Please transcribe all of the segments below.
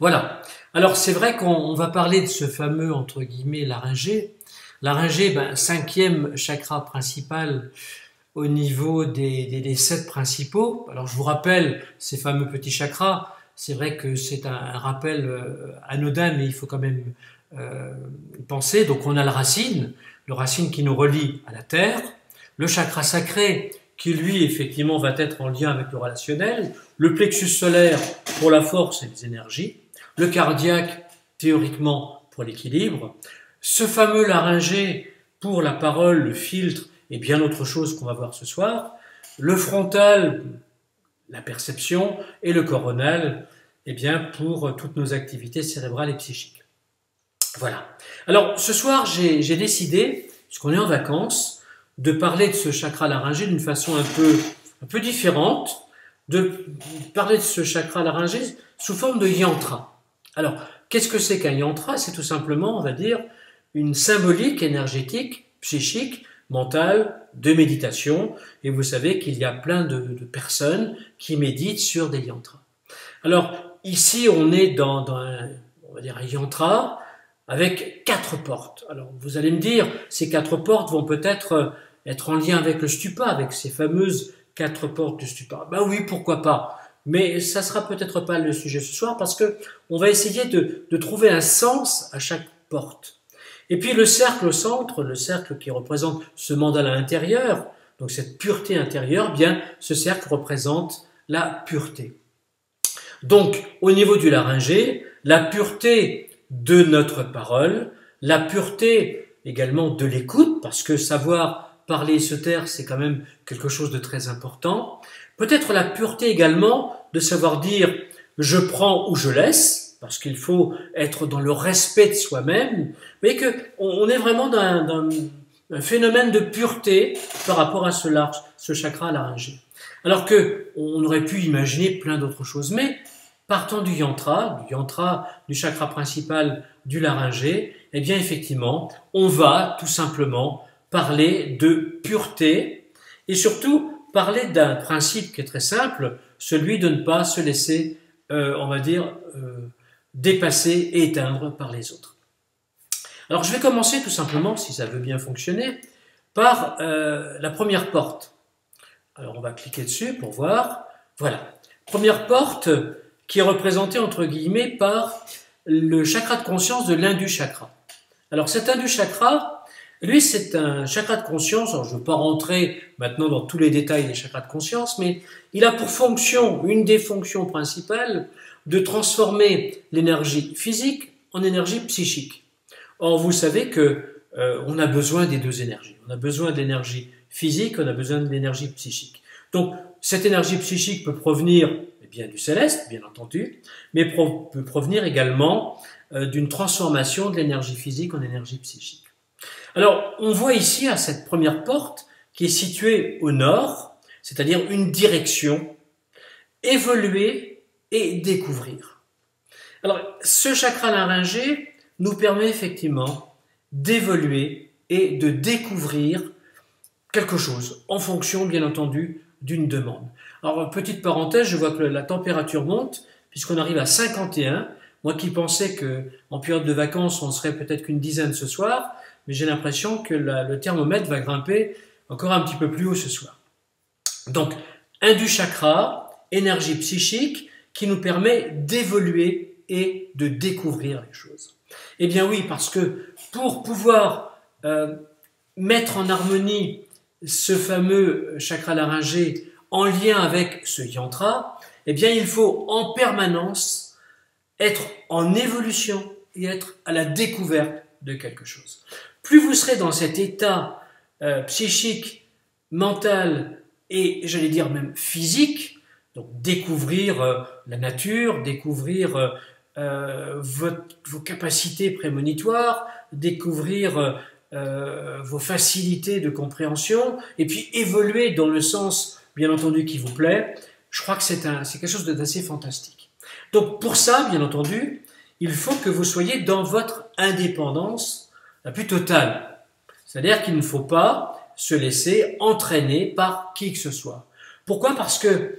Voilà. Alors c'est vrai qu'on va parler de ce fameux, entre guillemets, laryngée. Laryngée, cinquième chakra principal au niveau des sept principaux. Alors je vous rappelle ces fameux petits chakras. C'est vrai que c'est un rappel anodin, mais il faut quand même penser. Donc on a le racine qui nous relie à la terre, le chakra sacré qui lui effectivement va être en lien avec le relationnel, le plexus solaire pour la force et les énergies, le cardiaque théoriquement pour l'équilibre, ce fameux laryngé pour la parole, le filtre et bien autre chose qu'on va voir ce soir, le frontal, la perception, et le coronal, eh bien pour toutes nos activités cérébrales et psychiques. Voilà. Alors ce soir, j'ai décidé, puisqu'on est en vacances, de parler de ce chakra laryngé d'une façon un peu différente, de parler de ce chakra laryngé sous forme de yantra. Alors, qu'est-ce que c'est qu'un yantra? C'est tout simplement, on va dire, une symbolique énergétique, psychique, mentale, de méditation. Et vous savez qu'il y a plein de personnes qui méditent sur des yantras. Alors, ici, on est dans on va dire un yantra avec 4 portes. Alors, vous allez me dire, ces 4 portes vont peut-être être en lien avec le stupa, avec ces fameuses 4 portes du stupa. Ben oui, pourquoi pas. Mais ça sera peut-être pas le sujet ce soir parce que on va essayer de trouver un sens à chaque porte. Et puis le cercle au centre, le cercle qui représente ce mandala intérieur, donc cette pureté intérieure, bien ce cercle représente la pureté. Donc au niveau du laryngé, la pureté de notre parole, la pureté également de l'écoute, parce que savoir parler et se taire, c'est quand même quelque chose de très important. Peut-être la pureté également de savoir dire je prends ou je laisse, parce qu'il faut être dans le respect de soi-même. Vous voyez qu'on est vraiment dans un phénomène de pureté par rapport à ce chakra laryngé. Alors qu'on aurait pu imaginer plein d'autres choses, mais partant du yantra, du chakra principal du laryngé, eh bien effectivement, on va tout simplement parler de pureté et surtout parler d'un principe qui est très simple, celui de ne pas se laisser, on va dire, dépasser et éteindre par les autres. Alors je vais commencer tout simplement, si ça veut bien fonctionner, par la première porte. Alors on va cliquer dessus pour voir. Voilà. Première porte qui est représentée entre guillemets par le chakra de conscience de l'Indu chakra. Alors cet Indu chakra, lui c'est un chakra de conscience, alors je ne veux pas rentrer maintenant dans tous les détails des chakras de conscience, mais il a pour fonction, une des fonctions principales, de transformer l'énergie physique en énergie psychique. Or, vous savez que on a besoin des deux énergies. On a besoin de l'énergie physique, on a besoin de l'énergie psychique. Donc, cette énergie psychique peut provenir bien du céleste, bien entendu, mais peut provenir également d'une transformation de l'énergie physique en énergie psychique. Alors, on voit ici à cette première porte qui est située au nord, c'est-à-dire une direction, évoluer et découvrir. Alors, ce chakra laryngé nous permet effectivement d'évoluer et de découvrir quelque chose, en fonction, bien entendu, d'une demande. Alors, petite parenthèse, je vois que la température monte, puisqu'on arrive à 51. Moi qui pensais qu'en période de vacances, on serait peut-être qu'une dizaine ce soir, mais j'ai l'impression que le thermomètre va grimper encore un petit peu plus haut ce soir. Donc, Indu chakra, énergie psychique, qui nous permet d'évoluer et de découvrir les choses. Eh bien oui, parce que pour pouvoir mettre en harmonie ce fameux chakra laryngé en lien avec ce yantra, eh bien il faut en permanence être en évolution et être à la découverte de quelque chose. Plus vous serez dans cet état psychique, mental et j'allais dire même physique, donc découvrir la nature, découvrir vos capacités prémonitoires, découvrir vos facilités de compréhension, et puis évoluer dans le sens, bien entendu, qui vous plaît, je crois que c'est quelque chose d'assez fantastique. Donc pour ça, bien entendu, il faut que vous soyez dans votre indépendance la plus totale. C'est-à-dire qu'il ne faut pas se laisser entraîner par qui que ce soit. Pourquoi? Parce que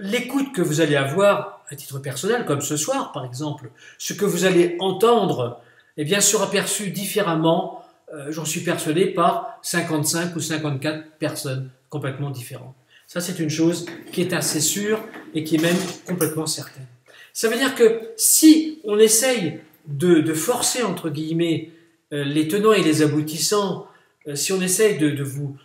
l'écoute que vous allez avoir à titre personnel, comme ce soir par exemple, ce que vous allez entendre eh bien, sera perçu différemment, j'en suis persuadé, par 55 ou 54 personnes complètement différentes. Ça, c'est une chose qui est assez sûre et qui est même complètement certaine. Ça veut dire que si on essaye de forcer, entre guillemets, les tenants et les aboutissants, si on essaye de vous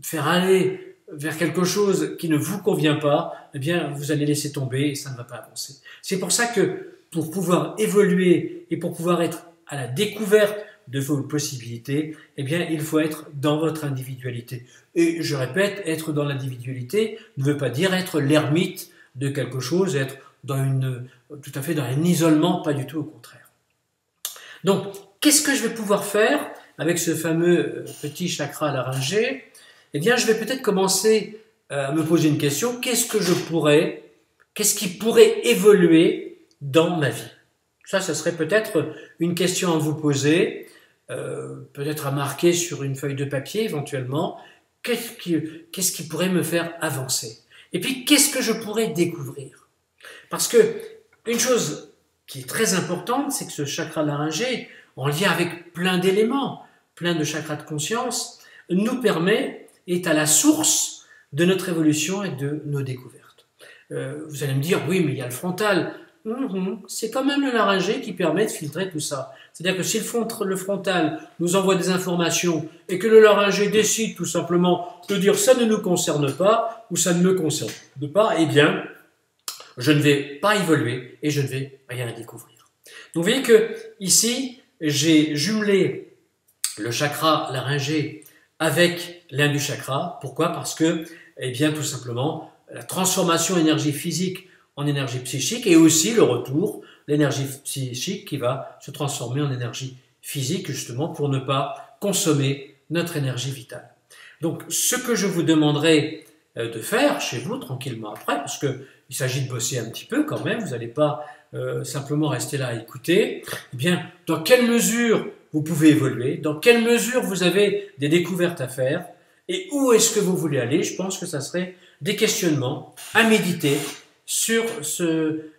faire aller vers quelque chose qui ne vous convient pas, eh bien, vous allez laisser tomber et ça ne va pas avancer. C'est pour ça que pour pouvoir évoluer et pour pouvoir être à la découverte de vos possibilités, eh bien, il faut être dans votre individualité. Et je répète, être dans l'individualité ne veut pas dire être l'ermite de quelque chose, être tout à fait dans un isolement, pas du tout, au contraire. Donc, qu'est-ce que je vais pouvoir faire avec ce fameux petit chakra laryngé? Eh bien, je vais peut-être commencer à me poser une question. Qu'est-ce qui pourrait évoluer dans ma vie? Ça serait peut-être une question à vous poser, peut-être à marquer sur une feuille de papier éventuellement. Qu'est-ce qui pourrait me faire avancer? Et puis, qu'est-ce que je pourrais découvrir? Parce que une chose qui est très importante, c'est que ce chakra laryngé, en lien avec plein d'éléments, plein de chakras de conscience, nous permet, est à la source de notre évolution et de nos découvertes. Vous allez me dire, oui, mais il y a le frontal. C'est quand même le laryngé qui permet de filtrer tout ça. C'est-à-dire que si le frontal nous envoie des informations et que le laryngé décide tout simplement de dire ça ne nous concerne pas ou ça ne me concerne pas, eh bien, je ne vais pas évoluer et je ne vais rien découvrir. Donc vous voyez que ici, j'ai jumelé le chakra laryngé avec l'un du chakra. Pourquoi? Parce que, eh bien, tout simplement, la transformation énergie physique en énergie psychique et aussi le retour, l'énergie psychique qui va se transformer en énergie physique justement pour ne pas consommer notre énergie vitale. Donc ce que je vous demanderai de faire chez vous tranquillement après, parce qu'il s'agit de bosser un petit peu quand même, vous n'allez pas simplement rester là à écouter, eh bien dans quelle mesure vous pouvez évoluer, dans quelle mesure vous avez des découvertes à faire et où est-ce que vous voulez aller. Je pense que ça serait des questionnements à méditer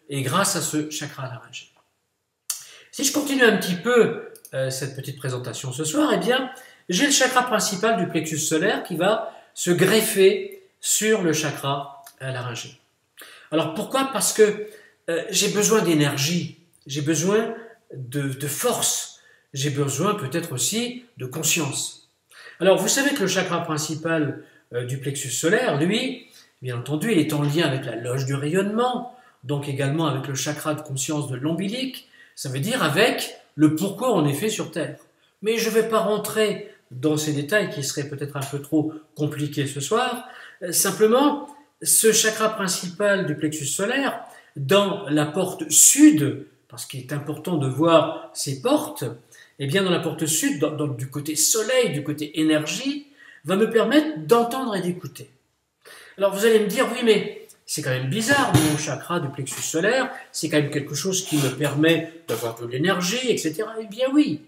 et grâce à ce chakra laryngé. Si je continue un petit peu cette petite présentation ce soir, eh bien, j'ai le chakra principal du plexus solaire qui va se greffer sur le chakra laryngé. Alors pourquoi? Parce que j'ai besoin d'énergie, j'ai besoin de force, j'ai besoin peut-être aussi de conscience. Alors vous savez que le chakra principal du plexus solaire, lui, bien entendu, il est en lien avec la loge du rayonnement, donc également avec le chakra de conscience de l'ombilic, ça veut dire avec le pourquoi on est fait sur Terre. Mais je ne vais pas rentrer dans ces détails qui seraient peut-être un peu trop compliqués ce soir. Simplement, ce chakra principal du plexus solaire, dans la porte sud, parce qu'il est important de voir ces portes, eh bien dans la porte sud, du côté soleil, du côté énergie, va me permettre d'entendre et d'écouter. Alors vous allez me dire, oui mais c'est quand même bizarre, mon chakra du plexus solaire, c'est quand même quelque chose qui me permet d'avoir de l'énergie, etc. Eh bien oui.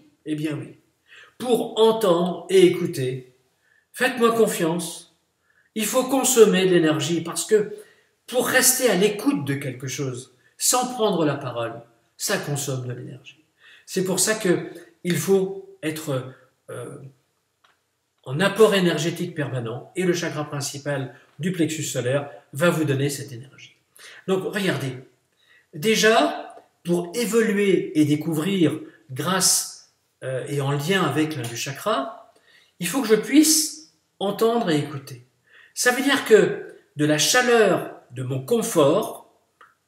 Pour entendre et écouter, faites-moi confiance, il faut consommer de l'énergie parce que pour rester à l'écoute de quelque chose, sans prendre la parole, ça consomme de l'énergie. C'est pour ça qu'il faut être en apport énergétique permanent et le chakra principal du plexus solaire va vous donner cette énergie. Donc regardez, déjà pour évoluer et découvrir grâce et en lien avec l'un du chakra, il faut que je puisse entendre et écouter. Ça veut dire que de la chaleur de mon confort,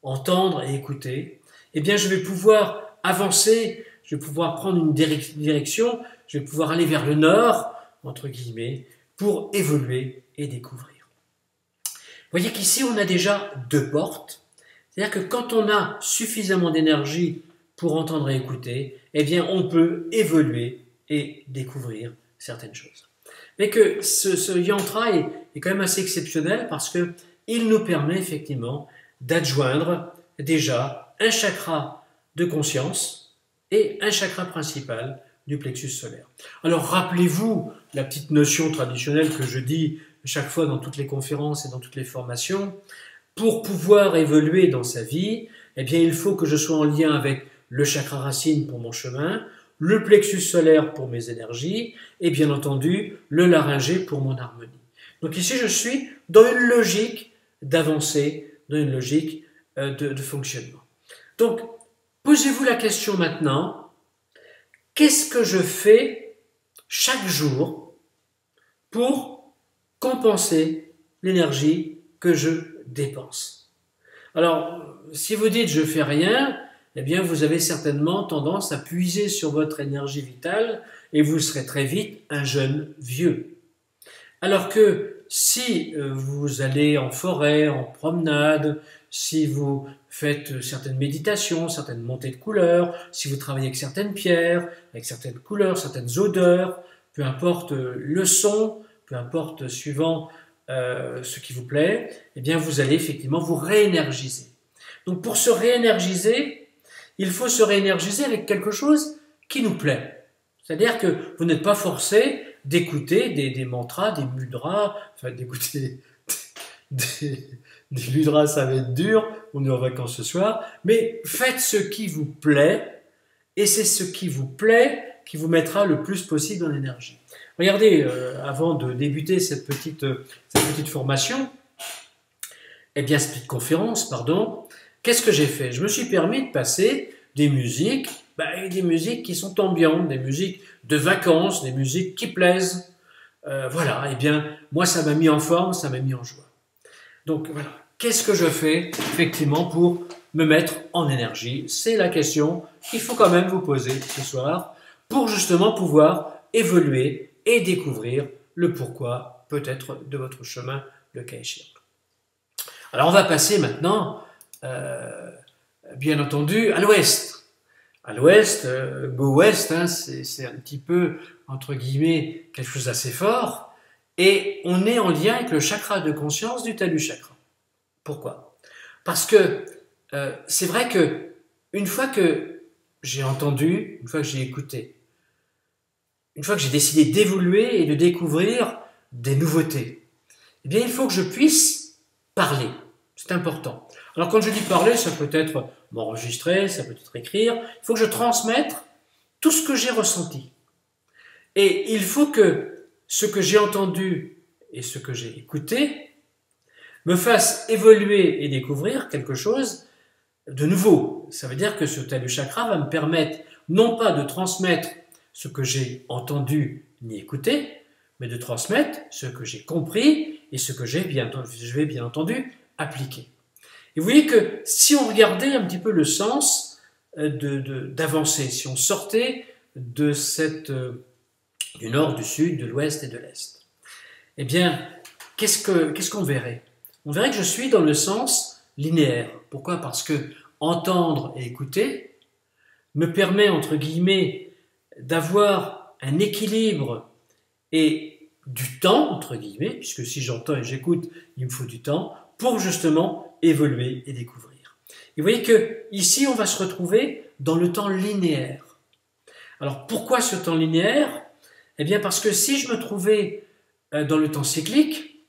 entendre et écouter, eh bien je vais pouvoir avancer, je vais pouvoir prendre une direction, je vais pouvoir aller vers le nord, entre guillemets, pour évoluer et découvrir. Vous voyez qu'ici, on a déjà deux portes. C'est-à-dire que quand on a suffisamment d'énergie pour entendre et écouter, eh bien, on peut évoluer et découvrir certaines choses. Mais que ce yantra est quand même assez exceptionnel parce qu'il nous permet effectivement d'adjoindre déjà un chakra de conscience et un chakra principal du plexus solaire. Alors rappelez-vous la petite notion traditionnelle que je dis chaque fois dans toutes les conférences et dans toutes les formations, Pour pouvoir évoluer dans sa vie, eh bien, il faut que je sois en lien avec le chakra racine pour mon chemin, le plexus solaire pour mes énergies et bien entendu le laryngé pour mon harmonie. Donc ici, je suis dans une logique d'avancée, dans une logique de fonctionnement. Donc, posez-vous la question maintenant, qu'est-ce que je fais chaque jour pour compenser l'énergie que je dépense? Alors, si vous dites je fais rien, eh bien vous avez certainement tendance à puiser sur votre énergie vitale et vous serez très vite un jeune vieux. Alors que si vous allez en forêt, en promenade, si vous faites certaines méditations, certaines montées de couleurs, si vous travaillez avec certaines pierres, avec certaines couleurs, certaines odeurs, peu importe le son, peu importe suivant ce qui vous plaît, eh bien vous allez effectivement vous réénergiser. Donc pour se réénergiser, il faut se réénergiser avec quelque chose qui nous plaît. C'est-à-dire que vous n'êtes pas forcé d'écouter des mantras, des mudras, enfin d'écouter des mudras, ça va être dur, on est en vacances ce soir, mais faites ce qui vous plaît, et c'est ce qui vous plaît qui vous mettra le plus possible en énergie. Regardez, avant de débuter cette petite formation, eh bien, cette conférence, pardon, qu'est-ce que j'ai fait? Je me suis permis de passer des musiques qui sont ambiantes, des musiques de vacances, des musiques qui plaisent. Voilà, eh bien, moi, ça m'a mis en forme, ça m'a mis en joie. Donc, voilà, qu'est-ce que je fais, effectivement, pour me mettre en énergie? C'est la question qu'il faut quand même vous poser ce soir pour justement pouvoir évoluer et découvrir le pourquoi, peut-être, de votre chemin, le cas échéant. Alors, on va passer maintenant, bien entendu, à l'ouest. À l'ouest, go ouest, hein, c'est un petit peu, entre guillemets, quelque chose d'assez fort. Et on est en lien avec le chakra de conscience du talus chakra. Pourquoi? Parce que c'est vrai que une fois que j'ai entendu, une fois que j'ai écouté, une fois que j'ai décidé d'évoluer et de découvrir des nouveautés, eh bien, il faut que je puisse parler. C'est important. Alors, quand je dis parler, ça peut être m'enregistrer, ça peut être écrire. Il faut que je transmette tout ce que j'ai ressenti. Et il faut que ce que j'ai entendu et ce que j'ai écouté me fasse évoluer et découvrir quelque chose de nouveau. Ça veut dire que ce talus chakra va me permettre non pas de transmettre ce que j'ai entendu ni écouté, mais de transmettre ce que j'ai compris et ce que je vais bien entendu appliquer. Et vous voyez que si on regardait un petit peu le sens d'avancer, si on sortait de du nord, du sud, de l'ouest et de l'est, eh bien, qu'est-ce qu'on verrait? On verrait que je suis dans le sens linéaire. Pourquoi? Parce que entendre et écouter me permet, entre guillemets, d'avoir un équilibre et du temps, entre guillemets, puisque si j'entends et j'écoute, il me faut du temps, pour justement évoluer et découvrir. Et vous voyez que ici, on va se retrouver dans le temps linéaire. Alors, pourquoi ce temps linéaire? Eh bien, parce que si je me trouvais dans le temps cyclique,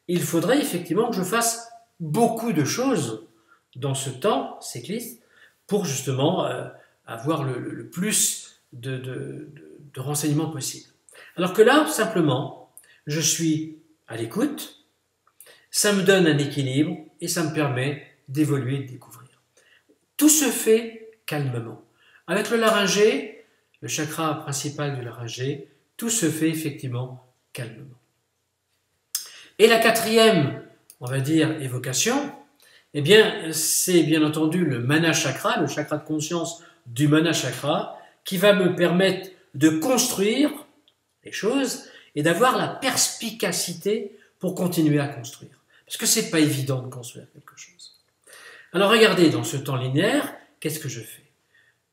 il faudrait effectivement que je fasse beaucoup de choses dans ce temps cycliste pour justement avoir le plus de renseignements possible. Alors que là, simplement, je suis à l'écoute, ça me donne un équilibre et ça me permet d'évoluer et de découvrir. Tout se fait calmement. Avec le laryngé, le chakra principal du laryngé, tout se fait effectivement calmement. Et la quatrième, on va dire, évocation, eh bien, c'est bien entendu le mana chakra, le chakra de conscience du mana chakra, qui va me permettre de construire les choses et d'avoir la perspicacité pour continuer à construire. Parce que c'est pas évident de construire quelque chose. Alors regardez, dans ce temps linéaire, qu'est-ce que je fais?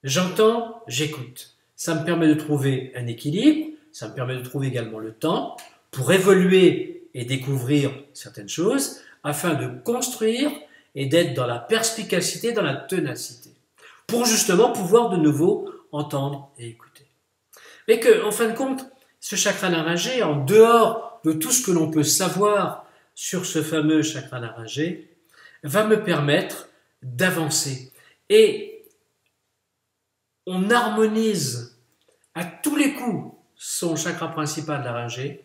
J'entends, j'écoute. Ça me permet de trouver un équilibre, ça me permet de trouver également le temps pour évoluer et découvrir certaines choses afin de construire et d'être dans la perspicacité, dans la ténacité, pour justement pouvoir de nouveau entendre et écouter. Mais que, en fin de compte, ce chakra laryngé, en dehors de tout ce que l'on peut savoir sur ce fameux chakra laryngé, va me permettre d'avancer. Et on harmonise à tous les coups son chakra principal, laryngé,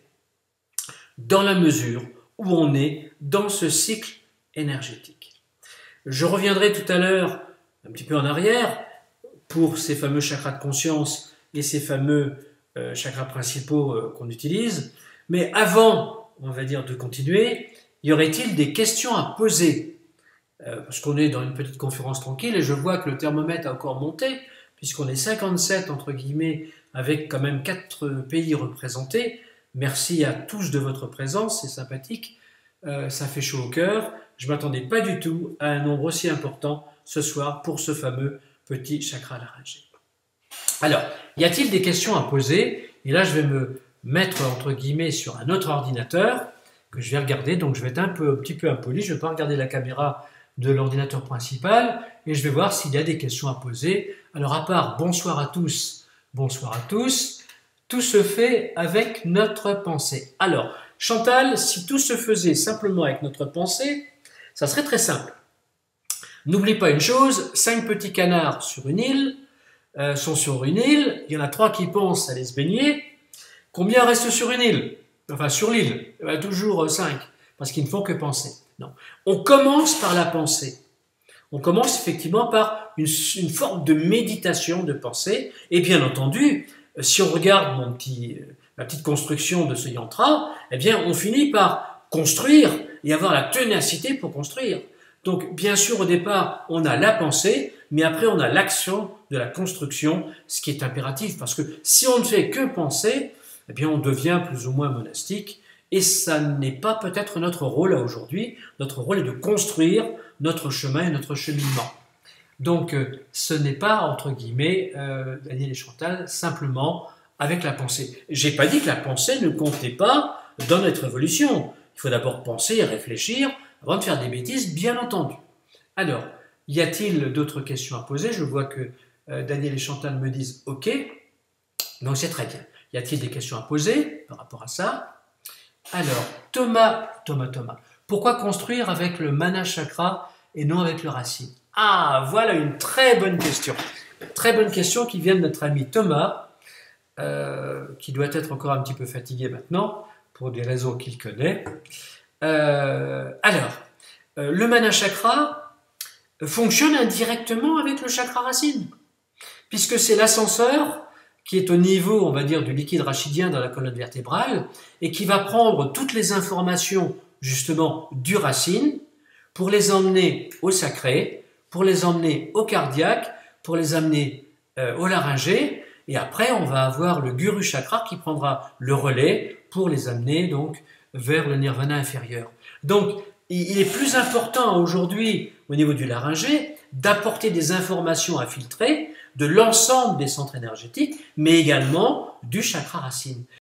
dans la mesure où on est dans ce cycle énergétique. Je reviendrai tout à l'heure un petit peu en arrière pour ces fameux chakras de conscience et ces fameux chakras principaux qu'on utilise. Mais avant, on va dire, de continuer, y aurait-il des questions à poser? Parce qu'on est dans une petite conférence tranquille et je vois que le thermomètre a encore monté, puisqu'on est 57 entre guillemets, avec quand même 4 pays représentés. Merci à tous de votre présence, c'est sympathique, ça fait chaud au cœur. Je ne m'attendais pas du tout à un nombre aussi important ce soir pour ce fameux petit chakra laryngé. Alors, y a-t-il des questions à poser? Et là, je vais me mettre entre guillemets sur un autre ordinateur que je vais regarder, donc je vais être un petit peu impoli, je ne vais pas regarder la caméra de l'ordinateur principal et je vais voir s'il y a des questions à poser. Alors à part bonsoir à tous, tout se fait avec notre pensée. Alors Chantal, si tout se faisait simplement avec notre pensée, ça serait très simple. N'oublie pas une chose, 5 petits canards sur une île sont sur une île, il y en a 3 qui pensent aller se baigner. Combien restent sur une île? Enfin sur l'île, toujours 5, parce qu'ils ne font que penser. Non. On commence par la pensée. On commence effectivement par une forme de méditation de pensée. Et bien entendu, si on regarde ma petite construction de ce yantra, eh bien on finit par construire et avoir la ténacité pour construire. Donc bien sûr au départ on a la pensée, mais après on a l'action de la construction, ce qui est impératif. Parce que si on ne fait que penser, eh bien on devient plus ou moins monastique. Et ça n'est pas peut-être notre rôle aujourd'hui. Notre rôle est de construire notre chemin et notre cheminement. Donc, ce n'est pas, entre guillemets, Daniel et Chantal, simplement avec la pensée. J'ai pas dit que la pensée ne comptait pas dans notre évolution. Il faut d'abord penser et réfléchir avant de faire des bêtises, bien entendu. Alors, y a-t-il d'autres questions à poser? Je vois que Daniel et Chantal me disent « OK ». Donc, c'est très bien. Y a-t-il des questions à poser par rapport à ça? Alors, Thomas, pourquoi construire avec le mana chakra et non avec le racine? Ah, voilà une très bonne question. Très bonne question qui vient de notre ami Thomas, qui doit être encore un petit peu fatigué maintenant, pour des raisons qu'il connaît. Le mana chakra fonctionne indirectement avec le chakra racine, puisque c'est l'ascenseur qui est au niveau, on va dire, du liquide rachidien dans la colonne vertébrale et qui va prendre toutes les informations, justement, du racine pour les emmener au sacré, pour les emmener au cardiaque, pour les amener au laryngé. Et après, on va avoir le guru chakra qui prendra le relais pour les amener donc vers le nirvana inférieur. Donc, il est plus important aujourd'hui, au niveau du laryngé, d'apporter des informations à filtrer de l'ensemble des centres énergétiques, mais également du chakra racine.